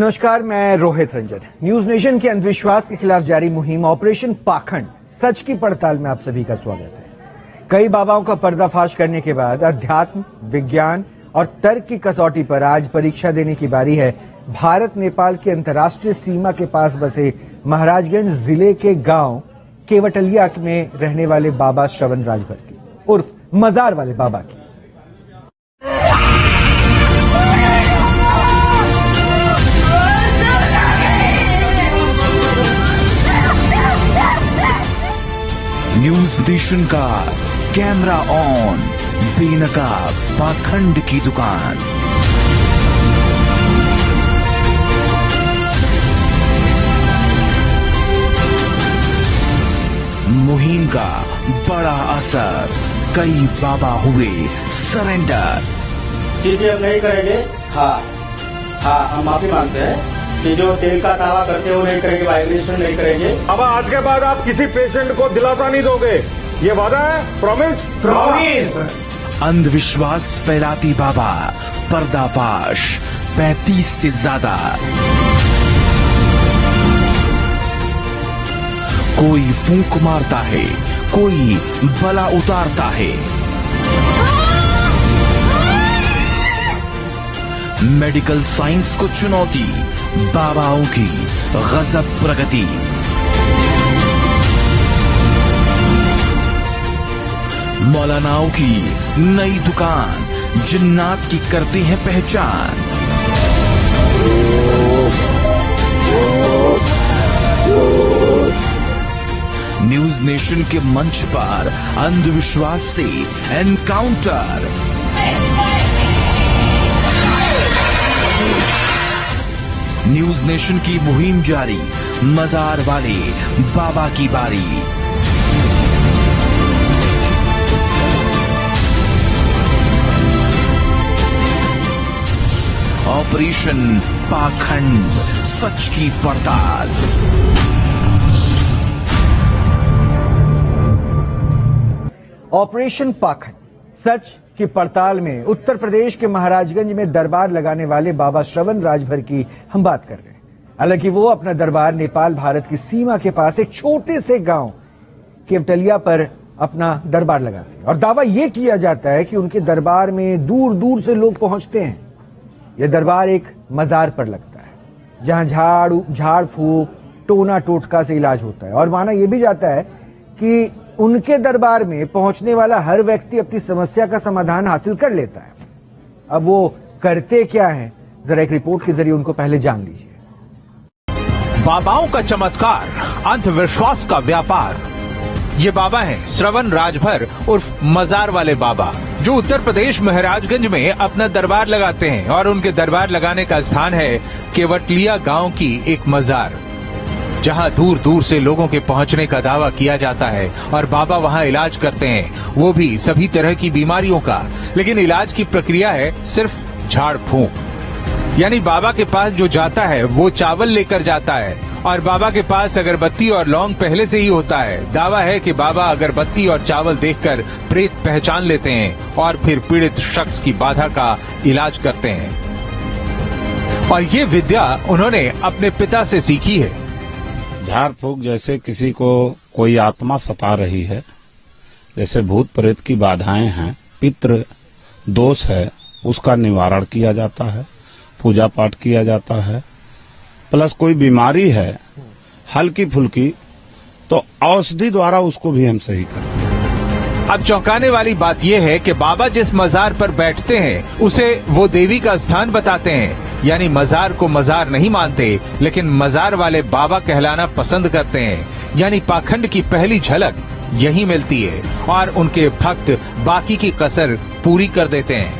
नमस्कार, मैं Rohit Ranjan. News nation के अंधविश्वास के खिलाफ जारी मुहिम ऑपरेशन पाखंड सच की पड़ताल में आप सभी का स्वागत है। कई बाबाओं का पर्दाफाश करने के बाद अध्यात्म, विज्ञान और तर्क की कसौटी पर आज परीक्षा देने की बारी है भारत नेपाल की अंतर्राष्ट्रीय सीमा के पास बसे महाराजगंज जिले के गांव केवटलिया में रहने वाले बाबा श्रवण राजभर की, उर्फ मजार वाले बाबा की। न्यूज नेशन का कैमरा ऑन, बेनकाब पाखंड की दुकान। मुहिम का बड़ा असर, कई बाबा हुए सरेंडर। चीजें अब नहीं करेंगे। हाँ, हम माफी मांगते हैं कि जो तेल का दावा करते हो नहीं करेंगे, वाइब्रेशन नहीं करेंगे। अब आज के बाद आप किसी पेशेंट को दिलासा नहीं दोगे, ये वादा है? प्रॉमिस। अंधविश्वास फैलाती बाबा, पर्दाफाश 35 से ज्यादा। कोई फूंक मारता है, कोई बला उतारता है। मेडिकल साइंस को चुनौती, बाबाओं की गजब प्रगति। मौलानाओं की नई दुकान, जिन्नात की करते हैं पहचान। न्यूज नेशन के मंच पर अंधविश्वास से एनकाउंटर। न्यूज नेशन की मुहिम जारी, मजार वाले बाबा की बारी। ऑपरेशन पाखंड सच की पड़ताल। ऑपरेशन पाखंड सच की पड़ताल में उत्तर प्रदेश के महाराजगंज में दरबार लगाने वाले बाबा श्रवण राजभर की हम बात कर रहे हैं। हालांकि वो अपना दरबार नेपाल भारत की सीमा के पास एक छोटे से गांव केवटलिया पर अपना दरबार लगाते हैं और दावा यह किया जाता है कि उनके दरबार में दूर दूर से लोग पहुंचते हैं। यह दरबार एक मजार पर लगता है जहां झाड़ फूक, टोना टोटका से इलाज होता है और माना यह भी जाता है कि उनके दरबार में पहुंचने वाला हर व्यक्ति अपनी समस्या का समाधान हासिल कर लेता है। अब वो करते क्या हैं, जरा एक रिपोर्ट के जरिए उनको पहले जान लीजिए। बाबाओं का चमत्कार, अंधविश्वास का व्यापार। ये बाबा हैं श्रवण राजभर उर्फ मजार वाले बाबा, जो उत्तर प्रदेश महाराजगंज में अपना दरबार लगाते हैं और उनके दरबार लगाने का स्थान है केवटलिया गांव की एक मजार, जहां दूर दूर से लोगों के पहुंचने का दावा किया जाता है और बाबा वहां इलाज करते हैं, वो भी सभी तरह की बीमारियों का। लेकिन इलाज की प्रक्रिया है सिर्फ झाड़ फूंक, यानी बाबा के पास जो जाता है वो चावल लेकर जाता है और बाबा के पास अगरबत्ती और लौंग पहले से ही होता है। दावा है कि बाबा अगरबत्ती और चावल देखकर प्रेत पहचान लेते हैं और फिर पीड़ित शख्स की बाधा का इलाज करते हैं। और ये विद्या उन्होंने अपने पिता से सीखी है। झाड़ फूक जैसे किसी को कोई आत्मा सता रही है, जैसे भूत प्रेत की बाधाएं हैं, पितृ दोष है, उसका निवारण किया जाता है, पूजा पाठ किया जाता है। प्लस कोई बीमारी है हल्की फुल्की, तो औषधि द्वारा उसको भी हम सही करते हैं। अब चौंकाने वाली बात यह है कि बाबा जिस मजार पर बैठते हैं उसे वो देवी का स्थान बताते हैं, यानी मजार को मजार नहीं मानते लेकिन मजार वाले बाबा कहलाना पसंद करते हैं। यानी पाखंड की पहली झलक यही मिलती है और उनके भक्त बाकी की कसर पूरी कर देते हैं।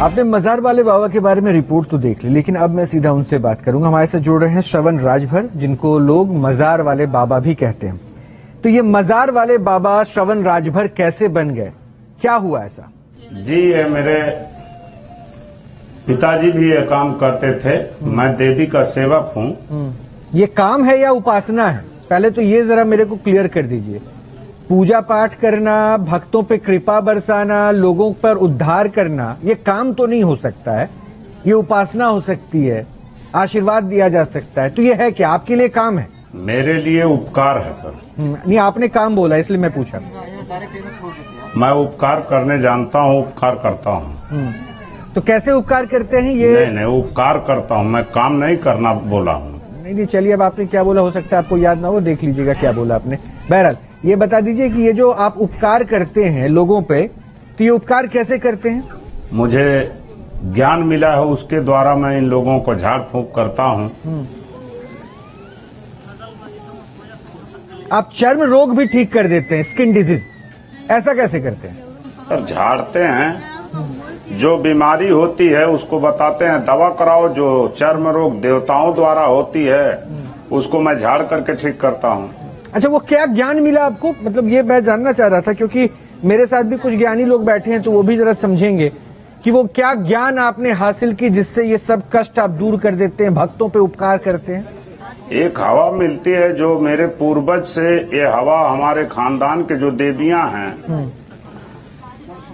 आपने मजार वाले बाबा के बारे में रिपोर्ट तो देख ली, लेकिन अब मैं सीधा उनसे बात करूंगा। हमारे साथ जुड़ रहे हैं श्रवण राजभर, जिनको लोग मजार वाले बाबा भी कहते हैं। तो ये मजार वाले बाबा श्रवण राजभर कैसे बन गए, क्या हुआ ऐसा? जी, ये मेरे पिताजी भी ये काम करते थे। मैं देवी का सेवक हूँ। ये काम है या उपासना है? पहले तो ये जरा मेरे को क्लियर कर दीजिए। पूजा पाठ करना, भक्तों पे कृपा बरसाना, लोगों पर उद्धार करना, ये काम तो नहीं हो सकता है, ये उपासना हो सकती है। आशीर्वाद दिया जा सकता है, तो ये है क्या आपके लिए काम है? मेरे लिए उपकार है सर। नहीं, आपने काम बोला इसलिए मैं पूछा। मैं उपकार करने जानता हूँ, उपकार करता हूँ। तो कैसे उपकार करते हैं ये? नहीं, उपकार करता हूँ, मैं काम नहीं करना बोला हूँ। नहीं, चलिए, अब आपने क्या बोला हो सकता है आपको याद ना हो, देख लीजिएगा क्या बोला आपने। बहरहाल ये बता दीजिए कि ये जो आप उपकार करते हैं लोगों पे, तो ये उपकार कैसे करते हैं? मुझे ज्ञान मिला है, उसके द्वारा मैं इन लोगों को झाड़ फूंक करता हूँ। आप चर्म रोग भी ठीक कर देते हैं, स्किन डिजीज, ऐसा कैसे करते हैं? सर झाड़ते हैं, जो बीमारी होती है उसको बताते हैं दवा कराओ, जो चर्म रोग देवताओं द्वारा होती है उसको मैं झाड़ करके ठीक करता हूँ। अच्छा, वो क्या ज्ञान मिला आपको? मतलब ये मैं जानना चाह रहा था, क्योंकि मेरे साथ भी कुछ ज्ञानी लोग बैठे हैं, तो वो भी जरा समझेंगे कि वो क्या ज्ञान आपने हासिल की जिससे ये सब कष्ट आप दूर कर देते हैं, भक्तों पे उपकार करते हैं। एक हवा मिलती है जो मेरे पूर्वज से, ये हवा हमारे खानदान के जो देवियां हैं,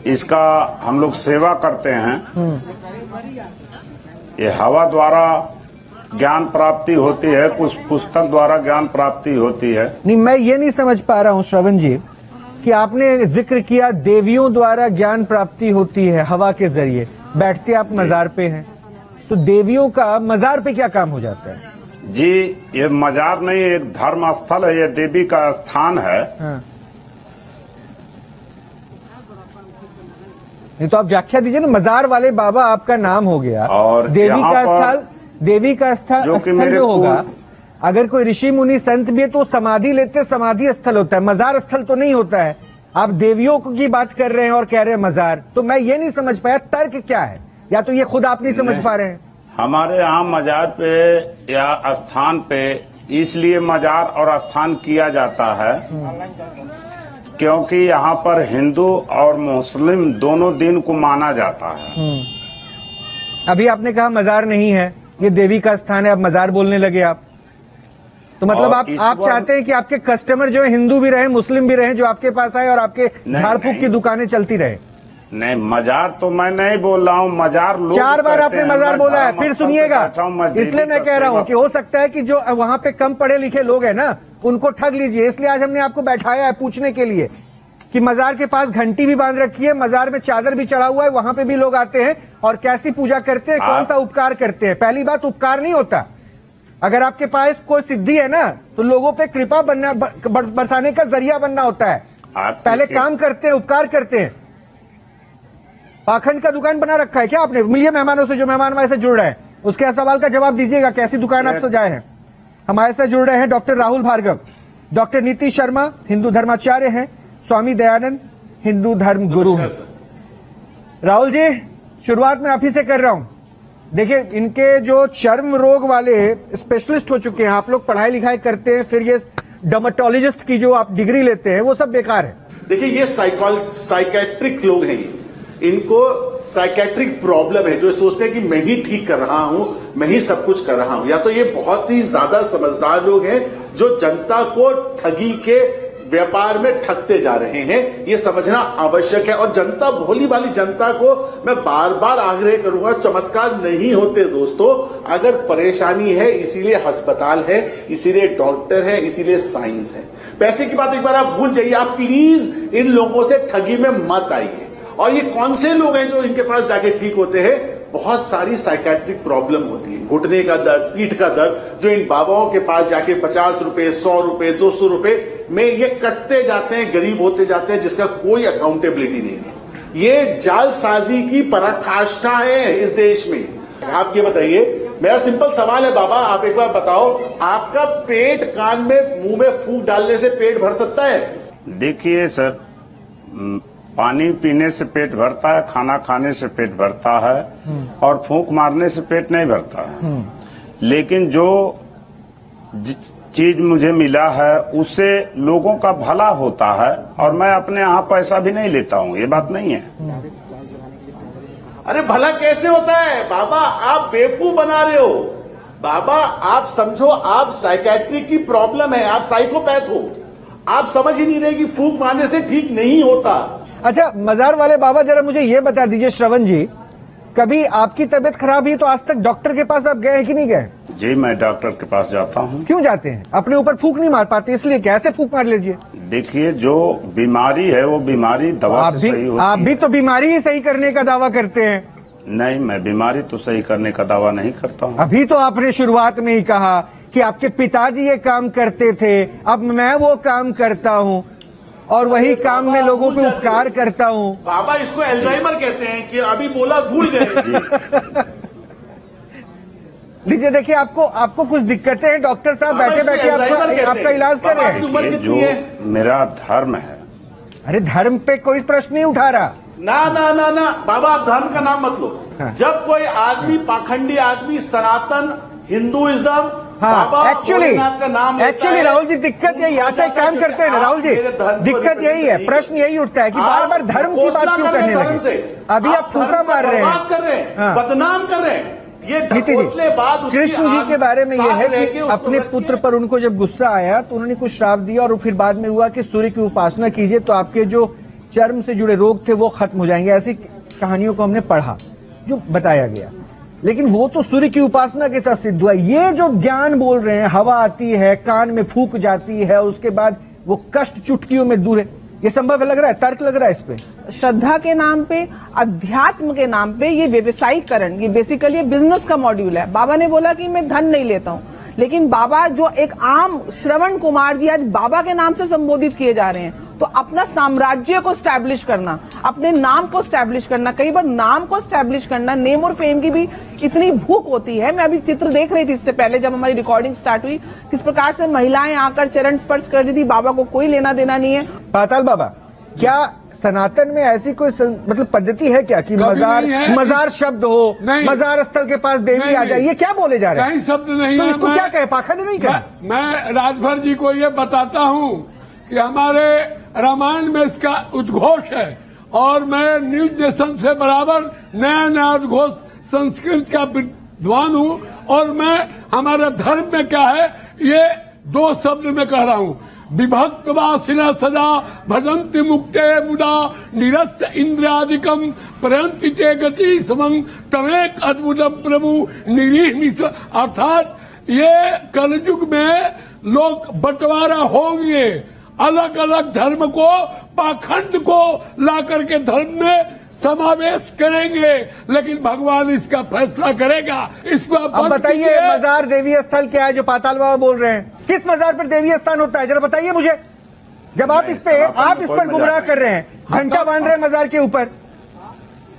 इसका हम लोग सेवा करते हैं। ये हवा द्वारा ज्ञान प्राप्ति होती है, कुछ पुस्तक द्वारा ज्ञान प्राप्ति होती है। नहीं, मैं ये नहीं समझ पा रहा हूँ श्रवण जी कि आपने जिक्र किया देवियों द्वारा ज्ञान प्राप्ति होती है हवा के जरिए, बैठते आप मजार पे हैं, तो देवियों का मजार पे क्या काम हो जाता है? जी, ये मजार नहीं, एक धर्म स्थल है, ये देवी का स्थान है। हाँ। नहीं तो आप व्याख्या दीजिए ना, मजार वाले बाबा आपका नाम हो गया, और देवी का स्थल जो कि स्थल जो होगा, अगर कोई ऋषि मुनि संत भी है तो समाधि लेते, समाधि स्थल होता है, मजार स्थल तो नहीं होता है। आप देवियों की बात कर रहे हैं और कह रहे हैं मजार, तो मैं ये नहीं समझ पाया तर्क क्या है, या तो ये खुद आप नहीं समझ पा रहे हैं। हमारे यहाँ मजार पे या स्थान पे इसलिए मजार और स्थान किया जाता है क्योंकि यहाँ पर हिंदू और मुस्लिम दोनों दिन को माना जाता है। अभी आपने कहा मजार नहीं है, ये देवी का स्थान है, अब मजार बोलने लगे आप, तो मतलब आप चाहते हैं कि आपके कस्टमर जो है हिंदू भी रहे, मुस्लिम भी रहे, जो आपके पास आए और आपके झाड़ फूक की दुकानें चलती रहे। नहीं, मजार तो मैं नहीं बोल रहा हूँ, मजार लोग 4 बार आपने मजार बोला है, फिर सुनिएगा, इसलिए मैं कह रहा हूँ कि हो सकता है कि जो वहाँ पे कम पढ़े लिखे लोग हैं ना, उनको ठग लीजिए, इसलिए आज हमने आपको बैठाया है पूछने के लिए कि मजार के पास घंटी भी बांध रखी है, मजार में चादर भी चढ़ा हुआ है, वहां पे भी लोग आते हैं और कैसी पूजा करते हैं, कौन सा उपकार करते हैं। पहली बात, उपकार नहीं होता, अगर आपके पास कोई सिद्धि है ना तो लोगों पे कृपा बनना, बरसाने का जरिया बनना होता है। पहले काम करते हैं, उपकार करते हैं। पाखंड का दुकान बना रखा है क्या आपने? मिलिए मेहमानों से, जो मेहमान हमारे से जुड़ रहे हैं, उसके सवाल का जवाब दीजिएगा, कैसी दुकान आप सजाए हैं। हमारे से जुड़ रहे हैं डॉक्टर राहुल भार्गव, डॉक्टर नीति शर्मा हिंदू धर्माचार्य हैं, स्वामी दयानंद हिंदू धर्म गुरु हैं। राहुल जी, शुरुआत में आप ही से कर रहा हूं। देखिए, इनके जो चर्म रोग वाले स्पेशलिस्ट हो चुके हैं, आप लोग पढ़ाई लिखाई करते हैं, फिर ये डर्मेटोलॉजिस्ट की जो आप डिग्री लेते हैं वो सब बेकार है। देखिए, ये साइकेट्रिक लोग हैं, इनको साइकेट्रिक प्रॉब्लम है, जो सोचते हैं कि मैं ही ठीक कर रहा हूं, मैं ही सब कुछ कर रहा हूं। या तो ये बहुत ही ज्यादा समझदार लोग हैं जो जनता को ठगी के व्यापार में ठगते जा रहे हैं, ये समझना आवश्यक है। और जनता, भोली वाली जनता को मैं बार बार आग्रह करूंगा, चमत्कार नहीं होते दोस्तों। अगर परेशानी है इसीलिए अस्पताल है, इसीलिए डॉक्टर है, इसीलिए साइंस है। पैसे की बात एक बार आप भूल जाइए, आप प्लीज इन लोगों से ठगी में मत आइए। और ये कौन से लोग हैं जो इनके पास जाके ठीक होते हैं? बहुत सारी साइकेट्रिक प्रॉब्लम होती है, घुटने का दर्द, पीठ का दर्द, जो इन बाबाओं के पास जाके 50 रुपए, 100 रुपए, 200 रुपए में ये कटते जाते हैं, गरीब होते जाते हैं, जिसका कोई अकाउंटेबिलिटी नहीं है। ये जालसाजी की पराकाष्ठा है इस देश में। आप ये बताइए, मेरा सिंपल सवाल है बाबा, आप एक बार बताओ, आपका पेट कान में, मुंह में फूंक डालने से पेट भर सकता है? देखिए सर, पानी पीने से पेट भरता है, खाना खाने से पेट भरता है, और फूंक मारने से पेट नहीं भरता है। लेकिन जो चीज मुझे मिला है उससे लोगों का भला होता है, और मैं अपने यहाँ पैसा भी नहीं लेता हूँ, ये बात नहीं है। अरे भला कैसे होता है बाबा? आप बेवकूफ बना रहे हो बाबा। आप समझो, आप साइकेट्री की प्रॉब्लम है, आप साइकोपैथ हो, आप समझ ही नहीं रहे कि फूंक मारने से ठीक नहीं होता। अच्छा, मजार वाले बाबा, जरा मुझे ये बता दीजिए श्रवण जी कभी आपकी तबीयत खराब हुई तो आज तक डॉक्टर के पास आप गए हैं कि नहीं गए? जी, मैं डॉक्टर के पास जाता हूँ। क्यों जाते हैं? अपने ऊपर फूंक नहीं मार पाते इसलिए? कैसे फूंक मार लीजिए? देखिए, जो बीमारी है वो बीमारी दवा से सही होती है। आप भी तो बीमारी ही सही करने का दावा करते हैं। नहीं, मैं बीमारी तो सही करने का दावा नहीं करता हूँ। अभी तो आपने शुरुआत में ही कहा कि आपके पिताजी ये काम करते थे, अब मैं वो काम करता हूँ और वही काम में लोगों पे उपकार करता हूँ। बाबा इसको एल्जाइमर कहते हैं कि अभी बोला भूल गए। लीजिए, देखिए, आपको कुछ दिक्कतें हैं, डॉक्टर साहब बैठे बैठे आपका इलाज कर रहे हैं। उम्र ये कितनी जो है? मेरा धर्म है। अरे धर्म पे कोई प्रश्न नहीं उठा रहा। ना ना ना ना बाबा, आप धर्म का नाम मत लो। हाँ। जब कोई आदमी पाखंडी आदमी सनातन हिंदुइज्म हाँ, एक्चुअली राहुल जी दिक्कत यही, अच्छा एक काम करते हैं ना राहुल जी, दिक्कत यही है, प्रश्न यही उठता है कि बार बार धर्म की बात क्यों करने लगे? अभी आप फूंका मार रहे हैं, बदनाम कर रहे हैं। ये नीतीश कृष्ण जी के बारे में यह है कि अपने पुत्र पर उनको जब गुस्सा आया तो उन्होंने कुछ श्राप दिया और फिर बाद में हुआ कि सूर्य की उपासना कीजिए तो आपके जो चर्म से जुड़े रोग थे वो खत्म हो जाएंगे। ऐसी कहानियों को हमने पढ़ा, जो बताया गया, लेकिन वो तो सूर्य की उपासना के साथ सिद्ध हुआ। ये जो ज्ञान बोल रहे हैं, हवा आती है, कान में फूंक जाती है, उसके बाद वो कष्ट चुटकियों में दूर है, ये संभव लग रहा है? तर्क लग रहा है इस पे? श्रद्धा के नाम पे, अध्यात्म के नाम पे ये व्यवसायीकरण, ये बेसिकली बिजनेस का मॉड्यूल है। बाबा ने बोला कि मैं धन नहीं लेता हूँ, लेकिन बाबा जो एक आम श्रवण कुमार जी आज बाबा के नाम से संबोधित किए जा रहे हैं, तो अपना साम्राज्य को स्टैब्लिश करना, अपने नाम को स्टैब्लिश करना, कई बार नाम को स्टैब्लिश करना, नेम और फेम की भी इतनी भूख होती है। मैं अभी चित्र देख रही थी इससे पहले जब हमारी रिकॉर्डिंग स्टार्ट हुई, किस प्रकार से महिलाएं आकर चरण स्पर्श कर रही थी, बाबा को कोई लेना देना नहीं है। पाताल बाबा, क्या सनातन में ऐसी कोई मतलब पद्धति है क्या कि मजार शब्द हो, मजार स्थल के पास देवी आ जाए? ये क्या बोले जा रहे हैं? कहीं शब्द नहीं तो है। इसको क्या कहे? पाखंड नहीं कहे? मैं राजभर जी को ये बताता हूँ कि हमारे रामायण में इसका उद्घोष है और मैं न्यूज नेशन से बराबर नया नया उद्घोष संस्कृत का विद्वान हूँ और मैं हमारे धर्म में क्या है ये 2 शब्द में कह रहा हूँ। विभक्त वासिना सदा भजन्ति मुक्ते मुदा निरस्य इंद्रियादिकम प्रयंति चे गति समं तमेक अद्भुतम प्रभु निरीह। अर्थात ये कलयुग में लोग बंटवारा होंगे, अलग अलग धर्म को, पाखंड को ला करके धर्म में समावेश करेंगे, लेकिन भगवान इसका फैसला करेगा। इसको अब बताइए, मजार देवी स्थल क्या है जो पाताल बाबा बोल रहे हैं? किस मजार पर देवी स्थान होता है, जरा बताइए मुझे। जब आप इस पर गुमराह कर रहे हैं, घंटा बांध रहे हैं मजार के ऊपर,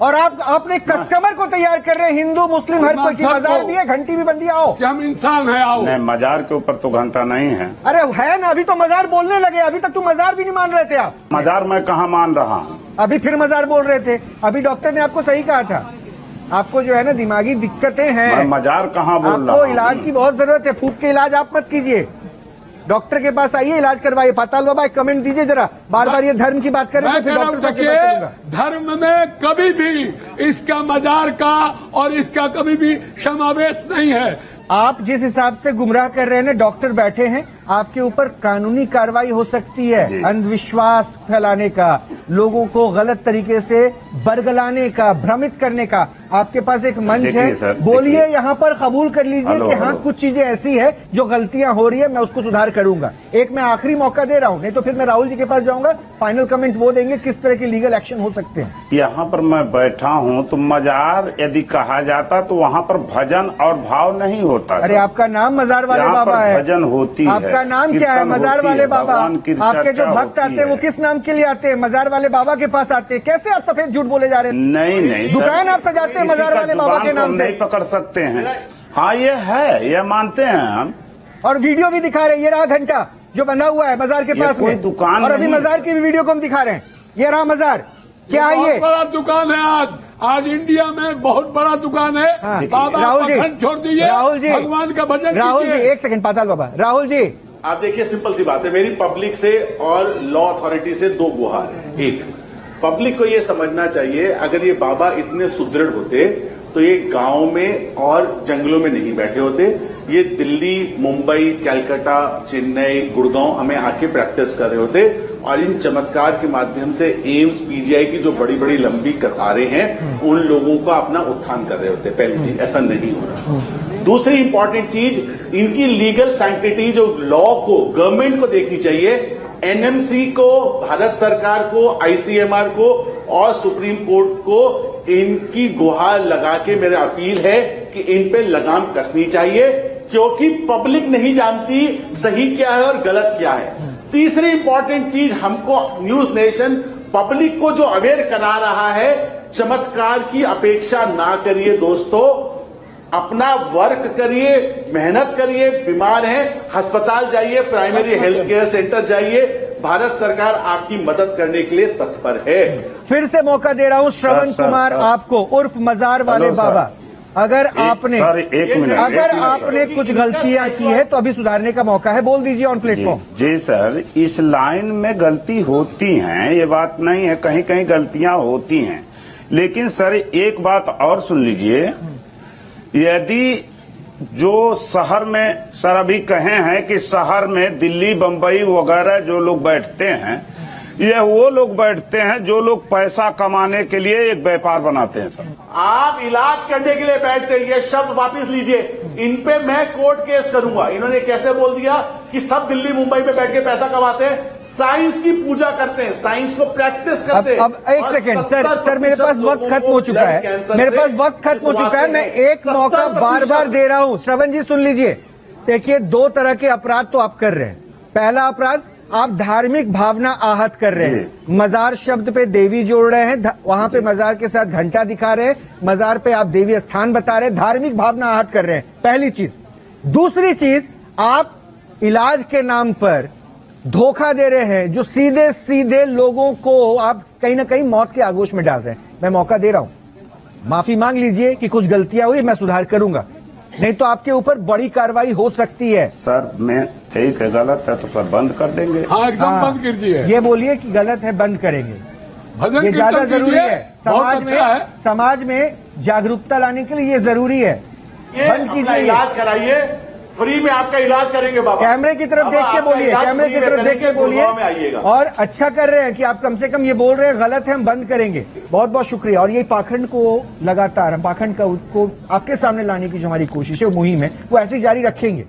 और आप अपने कस्टमर को तैयार कर रहे हैं, हिंदू मुस्लिम हर कोई की मजार भी है, घंटी भी बंदी, आओ कि हम इंसान है, आओ। नहीं, मजार के ऊपर तो घंटा नहीं है। अरे है ना, अभी तो मजार बोलने लगे, अभी तक तो मजार भी नहीं मान रहे थे आप। मजार मैं कहाँ मान रहा हूँ? अभी फिर मजार बोल रहे थे। अभी डॉक्टर ने आपको सही कहा था, आपको जो है ना दिमागी दिक्कतें हैं। मैं मजार कहाँ बोल रहा हूँ? आपको इलाज की बहुत जरूरत है, फूंक के इलाज आप मत कीजिए, डॉक्टर के पास आइए, इलाज करवाइए। पाताल बाबा एक कमेंट दीजिए जरा, बार बार ये धर्म की बात करें तो फिर डॉक्टर साहब की बात करूंगा। धर्म में कभी भी इसका मजार का और इसका कभी भी समावेश नहीं है। आप जिस हिसाब से गुमराह कर रहे हैं ना, डॉक्टर बैठे हैं, आपके ऊपर कानूनी कार्रवाई हो सकती है, अंधविश्वास फैलाने का, लोगों को गलत तरीके से बरगलाने का, भ्रमित करने का। आपके पास एक मंच है, बोलिए, यहाँ पर कबूल कर लीजिए कि हाँ कुछ चीजें ऐसी है जो गलतियां हो रही है, मैं उसको सुधार करूंगा। एक मैं आखिरी मौका दे रहा हूँ, नहीं तो फिर मैं राहुल जी के पास जाऊंगा, फाइनल कमेंट वो देंगे किस तरह के लीगल एक्शन हो सकते हैं। यहाँ पर मैं बैठा हूँ तो मजार यदि कहा जाता तो वहाँ पर भजन और भाव नहीं होता। अरे आपका नाम मजार वाले बाबा है, भजन होती है। आपका नाम क्या है? मजार वाले बाबा। आपके जो भक्त आते हैं वो किस नाम के लिए आते हैं? मजार वाले बाबा के पास आते हैं। कैसे आप सफेद झूठ बोले जा रहे हैं? नहीं, दुकान आप सजाते हैं मजार वाले बाबा के नाम से, नहीं पकड़ सकते हैं। हाँ ये है, ये मानते हैं हम, और वीडियो भी दिखा रहे हैं। ये रहा घंटा जो बंधा हुआ है मजार के पास में, दुकान, और अभी मजार की भी वीडियो को हम दिखा रहे हैं। ये रहा मजार, क्या है ये? बड़ा दुकान है आज इंडिया में, बहुत बड़ा दुकान है। हाँ, बाबा राहुल जी छोड़ दीजिए, राहुल जी भगवान का भजन। राहुल जी एक सेकंड, पाताल बाबा, राहुल जी आप देखिए, सिंपल सी बात है, मेरी पब्लिक से और लॉ अथॉरिटी से 2 गुहार है। एक, पब्लिक को ये समझना चाहिए, अगर ये बाबा इतने सुदृढ़ होते तो ये गांव में और जंगलों में नहीं बैठे होते, ये दिल्ली, मुंबई, कलकत्ता, चेन्नई, गुड़गांव हमें आके प्रैक्टिस कर रहे होते और इन चमत्कार के माध्यम से एम्स पीजीआई की जो बड़ी बड़ी लंबी कतारें हैं उन लोगों का अपना उत्थान कर रहे होते हैं। पहली चीज, ऐसा नहीं हो रहा। दूसरी इंपॉर्टेंट चीज, इनकी लीगल सैंक्टिटी जो लॉ को गवर्नमेंट को देखनी चाहिए, एनएमसी को, भारत सरकार को, आईसीएमआर को और सुप्रीम कोर्ट को इनकी गुहार लगा के मेरी अपील है कि इन पे लगाम कसनी चाहिए, क्योंकि पब्लिक नहीं जानती सही क्या है और गलत क्या है। तीसरी इंपॉर्टेंट चीज, हमको न्यूज नेशन पब्लिक को जो अवेयर करा रहा है, चमत्कार की अपेक्षा ना करिए दोस्तों, अपना वर्क करिए, मेहनत करिए। बीमार हैं, अस्पताल जाइए, प्राइमरी हेल्थ केयर सेंटर जाइए, भारत सरकार आपकी मदद करने के लिए तत्पर है। फिर से मौका दे रहा हूं श्रवण कुमार आपको, उर्फ मजार वाले बाबा। अगर आपने कुछ गलतियां की है तो अभी सुधारने का मौका है, बोल दीजिए ऑन प्लेटफॉर्म। जी सर, इस लाइन में गलती होती है, ये बात नहीं है, कहीं कहीं गलतियां होती हैं, लेकिन सर एक बात और सुन लीजिए, यदि जो शहर में सर अभी कहे हैं कि शहर में दिल्ली बंबई वगैरह जो लोग बैठते हैं, ये वो लोग बैठते हैं जो लोग पैसा कमाने के लिए एक व्यापार बनाते हैं। सर आप इलाज करने के लिए बैठते हैं, ये शब्द वापस लीजिए। इन पे मैं कोर्ट केस करूंगा। इन्होंने कैसे बोल दिया कि सब दिल्ली मुंबई में बैठ के पैसा कमाते हैं, साइंस की पूजा करते हैं, साइंस को प्रैक्टिस करते हैं। अब एक सेकेंड सर, मेरे पास वक्त खत्म हो चुका है, मैं एक मौका बार बार दे रहा हूं। श्रवण जी सुन लीजिए, देखिए 2 तरह के अपराध तो आप कर रहे हैं। पहला अपराध, आप धार्मिक भावना आहत कर रहे हैं, मजार शब्द पे देवी जोड़ रहे हैं, वहां पे मजार के साथ घंटा दिखा रहे हैं, मजार पे आप देवी स्थान बता रहे हैं, धार्मिक भावना आहत कर रहे हैं, पहली चीज। दूसरी चीज, आप इलाज के नाम पर धोखा दे रहे हैं, जो सीधे सीधे लोगों को आप कहीं ना कहीं मौत के आगोश में डाल रहे हैं। मैं मौका दे रहा हूं, माफी मांग लीजिए कि कुछ गलतियां हुई, मैं सुधार करूंगा, नहीं तो आपके ऊपर बड़ी कार्रवाई हो सकती है। सर मैं ठीक है, गलत है तो सर बंद कर देंगे। हाँ एकदम बंद कर दिए। ये बोलिए कि गलत है, बंद करेंगे, भजन ये ज्यादा कीर्तन जरूरी कीजिए, है बहुत अच्छा है। समाज में जागरूकता लाने के लिए ये जरूरी है। बंद कीजिए, इलाज कराइए, फ्री में आपका इलाज करेंगे बाबा। कैमरे की तरफ देख के बोलिए, कैमरे की तरफ देख के बोलिए, और अच्छा कर रहे हैं कि आप कम से कम ये बोल रहे हैं गलत है, हम बंद करेंगे। बहुत बहुत शुक्रिया। और ये पाखंड को लगातार, हम पाखंड को आपके सामने लाने की जो हमारी कोशिश है, वो मुहिम है, वो ऐसे जारी रखेंगे।